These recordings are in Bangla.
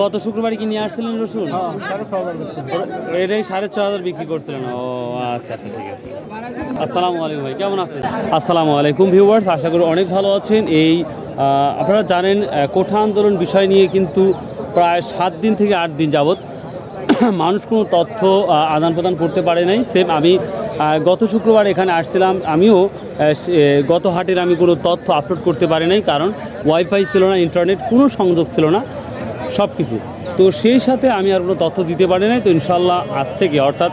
গত শুক্রবারে কি নিয়ে আসছিলেন রসুন? এটাই 6,500 বিক্রি করছিলেন। ও আচ্ছা আচ্ছা, ঠিক আছে। আসসালামু আলাইকুম ভাই, কেমন আছেন? আসসালামু আলাইকুম ভিউয়ার্স, আশা করি অনেক ভালো আছেন। আপনারা জানেন কোঠা আন্দোলন বিষয় নিয়ে কিন্তু প্রায় 7 দিন থেকে 8 দিন যাবৎ মানুষ কোনো তথ্য আদান প্রদান করতে পারে নাই। সেম আমি গত শুক্রবার এখানে আসছিলাম, আমিও গত হাটের আমি কোনো তথ্য আপলোড করতে পারি নাই, কারণ ওয়াইফাই ছিল না, ইন্টারনেট কোনো সংযোগ ছিল না, সব কিছু। তো সেই সাথে আমি আর কোনো তথ্য দিতে পারি নাই। তো ইনশাল্লাহ আজ থেকে অর্থাৎ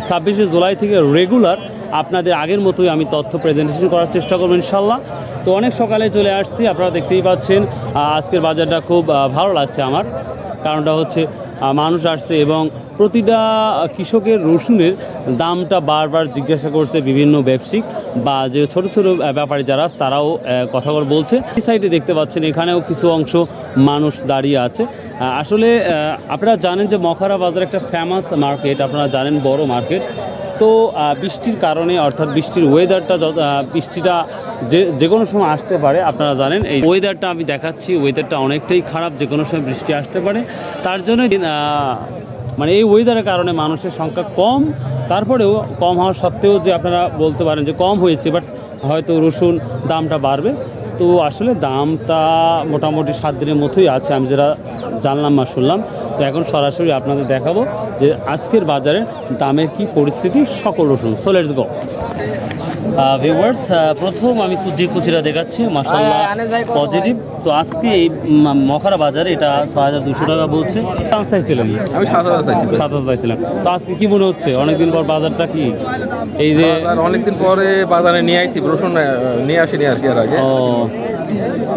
26শে জুলাই থেকে রেগুলার আপনাদের আগের মতোই আমি তথ্য প্রেজেন্টেশন করার চেষ্টা করবো ইনশাল্লাহ। তো অনেক সকালে চলে আসছি, আপনারা দেখতেই পাচ্ছেন। আজকের বাজারটা খুব ভালো লাগছে আমার, কারণটা হচ্ছে মানুষ আসছে এবং প্রতিটা কৃষকের রসুনের দামটা বারবার জিজ্ঞাসা করছে বিভিন্ন ব্যবসায়িক বা যে ছোট ছোট ব্যাপারী যারা তারাও কথা বলছে। এই সাইডে দেখতে পাচ্ছেন এখানেও কিছু অংশ মানুষ দাঁড়িয়ে আছে। আসলে আপনারা জানেন যে মখারা বাজার একটা ফেমাস মার্কেট, আপনারা জানেন বড় মার্কেট। তো বৃষ্টির কারণে অর্থাৎ বৃষ্টির ওয়েদারটা বৃষ্টিটা যে কোনো সময় আসতে পারে। আপনারা জানেন এই ওয়েদারটা আমি দেখাচ্ছি, ওয়েদারটা অনেকটাই খারাপ, যে কোনো সময় বৃষ্টি আসতে পারে। তার জন্য মানে এই ওয়েদারের কারণে মানুষের সংখ্যা কম, তারপরেও কম হওয়া সত্ত্বেও যে আপনারা বলতে পারেন যে কম হয়েছে, বাট হয়তো রসুন দামটা বাড়বে। তো আসলে দামটা মোটামুটি 7 দিনের মতোই আছে, আমি যেটা জানলাম বা শুনলাম। তো এখন সরাসরি আপনাদের দেখাবো যে আজকের বাজারে দামের কি পরিস্থিতি সকল রসুন। সো লেটস গো ভিউয়ার্স, প্রথম আমি যে কুচিটা দেখাচ্ছি মাশাআল্লাহ পজিটিভ। তো আজকে এই মখারা বাজারে এটা 6,200 টাকা বলছে। দাম চাইছিলাম আমি 7,000 চাইছিলাম। তো আজকে কি মনে হচ্ছে অনেকদিন পর বাজারটা কি এই যে অনেকদিন পরে বাজারে নিয়ে আসছি, রসুন নিয়ে আসিনি আর কি এর আগে। ও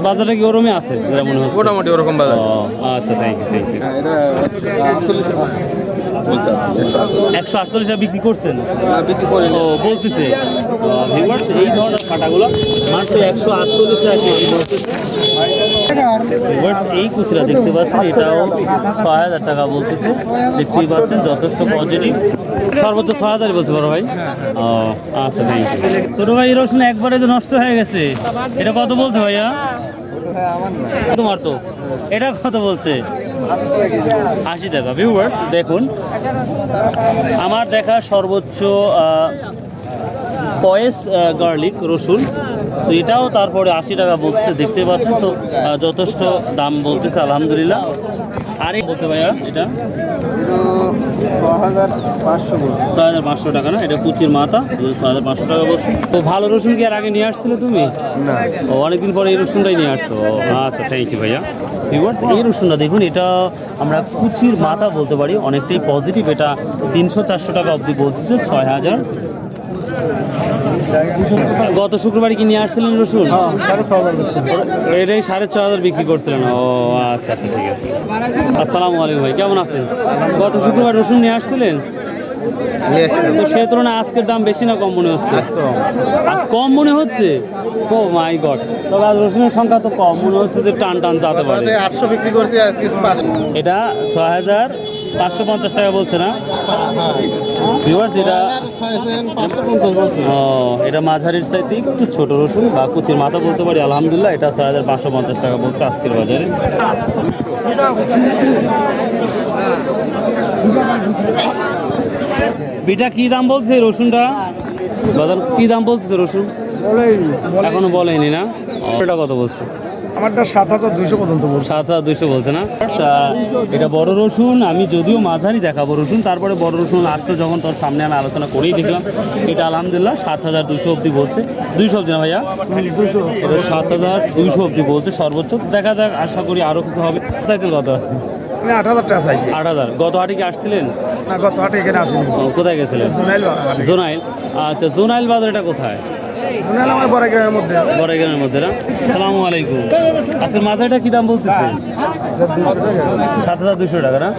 বাজারটা কি ওরমই আছে যেটা মনে হচ্ছে? মোটামুটি ওরকম বাজার। আচ্ছা, থ্যাংক ইউ। এটা 148 টাকা বিক্রি করছেন? বিক্রি করে ও বলতেছে ভিউয়ার্স এই ধরনের কাটাগুলো মাত্র 148 টাকা কেজি বলতেছে। ভিউয়ার্স এই কুচিরা দেখতে পাচ্ছেন, এটাও 6,000 টাকা বলতেছে। দেখতেই পাচ্ছেন যথেষ্ট পজিটিভ, সর্বোচ্চ 6,000 বলতে পারো ভাই। ও আচ্ছা, থ্যাংক ইউ। ছোট ভাই রসুন একবারে যে নষ্ট হয়ে গেছে, এটা কত বলছে ভাইয়া? তোমার তো এটা কত বলছে? 80 টাকা। ভিউয়ার্স দেখুন, আমার দেখা সর্বোচ্চ পয়েস গার্লিক রসুন, তো এটাও তারপরে 80 টাকা বলছে, দেখতে পাচ্ছেন। তো যথেষ্ট দাম বলতেছে আলহামদুলিল্লাহ। আরে বলতে ভাইয়া এটা 6,500 টাকা না? এটা কুচির মাথা, 6,500 টাকা বলছি। তো ভালো রসুন কি আর আগে নিয়ে আসছিলে তুমি? না, ও অনেকদিন পরে এই রসুনটাই নিয়ে আসছো। আচ্ছা, থ্যাংক ইউ ভাইয়া। ভিউয়ার্স এই রসুনটা দেখুন, এটা আমরা কুচির মাথা বলতে পারি, অনেকটাই পজিটিভ। এটা 300-400 টাকা অবধি বলতেছে, 6,000। গত শুক্রবারে কি নিয়ে আসছিলেন রসুন? এটাই 6,500 বিক্রি করছিলেন। ও আচ্ছা আচ্ছা, ঠিক আছে। আসসালামু আলাইকুম ভাই, কেমন আছেন? গত শুক্রবার রসুন নিয়ে আসছিলেন, তো সেই তুলনায় আজকের দাম বেশি না কম মনে হচ্ছে? আজ কম মনে হচ্ছে। ও মাই গড, তবে আজ রসুনের সংখ্যা তো কম মনে হচ্ছে, যে টান টান যেতে পারে। 800 বিক্রি করছি আজকে। এটা 6,550 টাকা বলছে না ভিউয়ার্স? এটা এটা মাঝারির চাইতে একটু ছোট রসুন বা কুচির মাথা বলতে পারি আলহামদুলিল্লাহ। এটা 6,550 টাকা বলছে আজকের বাজারে। বিটা কি দাম বলছে রসুনটা? বাজার কি দাম বলতেছে রসুন? এখনো বলেনি না? এটা কত বলছে? আমারটা 7,200 পর্যন্ত বলছে। 7,200 বলছে না? এটা বড় রসুন, আমি যদিও মাঝারি দেখাবো রসুন, তারপরে বড় রসুন আসলো যখন তোর সামনে আমি আলোচনা করেই দেখলাম। এটা আলহামদুলিল্লাহ 7,200 অবধি বলছে। 200 অবধি না ভাইয়া? 200। এটা 7,200 অবধি বলছে সর্বোচ্চ। দেখা যাক, আশা করি আরও কিছু হবে। চাইছেন কত আছে? 8,000 টাকা চাইছি। 8,000। গত হাটে কি আসছিলেন? না, গত হাটে এখানে আসেনি। কোথায় গেছিলেন? জোনাইল। আচ্ছা, জোনাইল বাজার এটা কোথায়? জোনাইল আমার বড় গ্রামের মধ্যে। বড় গ্রামের মধ্যে না? আসসালামু আলাইকুম। আজকের মাথাটা কি দাম বলতেছে? 7,200 টাকা না?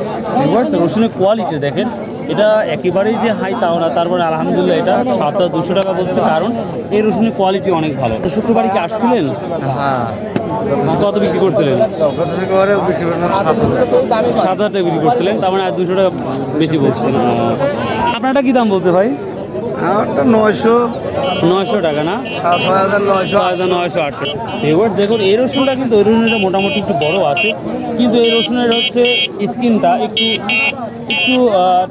রসুনের কোয়ালিটি দেখেন, এটা একেবারেই যে হাই তাও না, তারপরে আলহামদুলিল্লাহ এটা 7,200 টাকা বলছে, কারণ এই রসুনের কোয়ালিটি অনেক ভালো। তো শুক্রবারে কি আসছিলেন? কত বিক্রি করছিলেন? 7,000 টাকা বিক্রি করছিলেন, তার মানে আর 200 টাকা বেশি বলছিলেন। আপনারটা কি দাম বলতে ভাই? আমারটা 900 900 টাকা না? 6,900 6,900 ভিউয়ার্স দেখুন এই রসুনটা কিন্তু ওই রসুনটা মোটামুটি একটু বড় আছে, কিন্তু এই রসুনের হচ্ছে স্কিনটা একটু একটু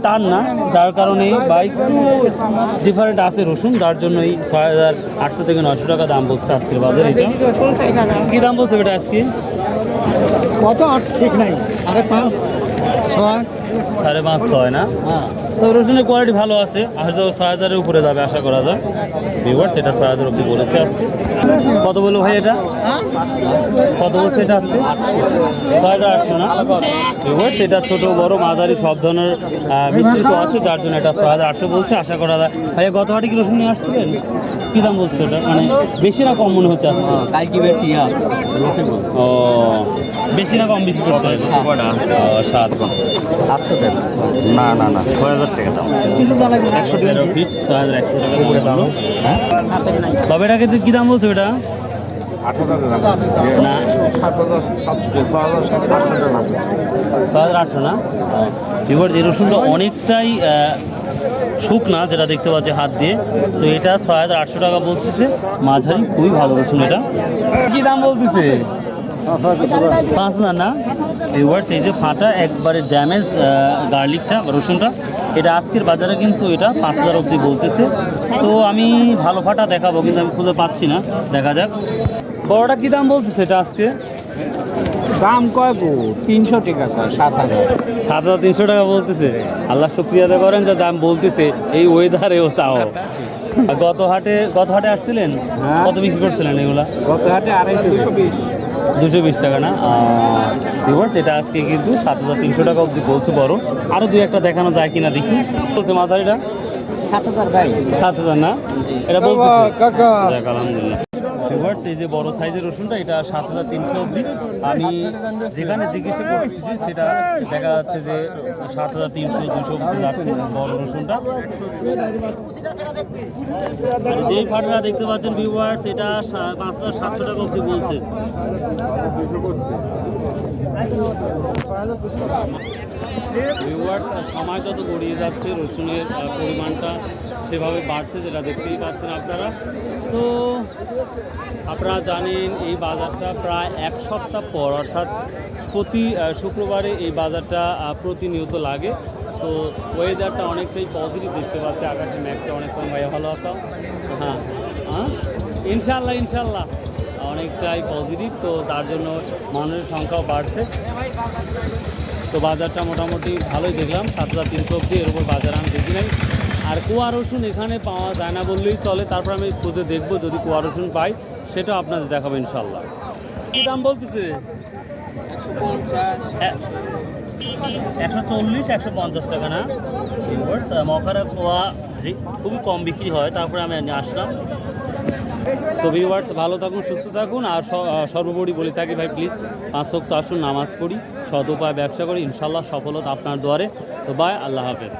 টান না, যার কারণে বা একটু ডিফারেন্ট আছে রসুন, যার জন্য এই 6,800 থেকে 900 টাকা দাম বলছে আজকের বাজারে। এটা কী দাম বলছে এটা আজকে? কত ঠিক নাই 5.5 6 5.5 6 না? তো রসুনের কোয়ালিটি ভালো আছে, হয়তো 6,000-এর উপরে যাবে আশা করা যায়। ভিউয়ার্স এটা 6,000 অব্দি বলেছে আজকে। কত বললো ভাই এটা? কত বলছে এটা আজকে? 6,800 না? ভিউয়ার্স এটা ছোট বড় মাঝারি সব ধরনের মিশ্রিত আছে, যার জন্য এটা 6,800 বলছে আশা করা যায়। ভাইয়া গত হাটে কি রসুন নিয়ে আসছিলেন? কী দাম বলছে ওটা? মানে বেশি না কম মনে হচ্ছে আজকে? কালকে বেচি ও বেশি না কম বিক্রি করছে? 7 না 6,000 টাকা দাম। 100 টাকা পিস, 6,100 টাকা উপরে দাম। হ্যাঁ তবে এটাকে কী দাম বলছে ওটা? 8,000 না 6,800 না? এবার এই রসুনটা অনেকটাই শুকনা, যেটা দেখতে পাচ্ছি হাত দিয়ে। তো এটা 6,800 টাকা বলতেছে, মাঝারি খুবই ভালো রসুন। এটা কি দাম বলতেছে? 5,000 না? ভিউয়ার্স এই যে ফাটা একবারে ড্যামেজ গার্লিকটা রসুনটা, এটা আজকের বাজারে কিন্তু এটা 5,000 অবধি বলতেছে। তো আমি ভালো ফাটা দেখাবো, কিন্তু আমি খুঁজে পাচ্ছি না, দেখা যাক। বড়টা কি দাম বলতেছে এটা আজকে? দাম কয় গো 300 টাকা কয় 7,000 7,300 টাকা বলতেছে। আল্লাহ শুক্রিয়া আদায় করেন যে দাম বলতেছে এই ওয়েদারেও। তাও গত হাটে আসছিলেন, কত বিক্রি করছিলেন এগুলা? গত হাটে 220 220 টাকা না? ভিউয়ার্স এটা আজকে কিন্তু 7,300 টাকা অবধি বলছে বড়। আরও দুই একটা দেখানো যায় কিনা দেখি। বলছে মাঝারিটা 7,000 ভাই। 7,000 না? এটা বলতেছে। কাকা যাক আলহামদুলিল্লাহ। ভিউয়ার্স এই যে বড় সাইজের রসুনটা এটা 7,300 অবধি। আমি যেখানে জিজ্ঞাসা করতেছি সেটা দেখা যাচ্ছে যে 7,300 200 অবধি যাচ্ছে বড় রসুনটা। আর যেই ফাটটা দেখতে পাচ্ছেন ভিউয়ার্স এটা 5,700 টাকা অবধি বলছে। ভিউয়ার্স সময় যত গড়িয়ে যাচ্ছে রসুনের পরিমাণটা সেভাবে বাড়ছে, যেটা দেখতেই পাচ্ছেন আপনারা। তো আপনারা জানেন এই বাজারটা প্রায় এক সপ্তাহ পর, অর্থাৎ প্রতি শুক্রবারে এই বাজারটা প্রতিনিয়ত লাগে। তো ওয়েদারটা অনেকটাই পজিটিভ দেখতে পাচ্ছি, আকাশে মেঘটা অনেক কম। ভাইয়া ভালো আছো? হ্যাঁ হ্যাঁ ইনশাল্লাহ অনেকটাই পজিটিভ, তো তার জন্য মানুষের সংখ্যাও বাড়ছে। তো বাজারটা মোটামুটি ভালোই দেখলাম, 7,300 অবধি, এর উপর বাজার আমি দেখি নাই। আর কুয়া রসুন এখানে পাওয়া যায় না বললেই চলে, তারপর আমি খুঁজে দেখবো, যদি কুয়া রসুন পাই সেটাও আপনাদের দেখাবো ইনশাল্লাহ। কী দাম বলতেছে? 140 150 টাকা না? মখারা কোয়া খুবই কম বিক্রি হয়, তারপরে আমি আসলাম। তো ভিউয়ার্স ভালো থাকুন, সুস্থ থাকুন, আর সর্বোপরি বলে থাকি ভাই প্লিজ 5 ওয়াক্ত আসুন, নামাজ পড়ি, সৎ উপায় ব্যবসা করি, ইনশাল্লাহ সফলতা আপনার দুয়ারে। তো বাই, আল্লাহ হাফেজ।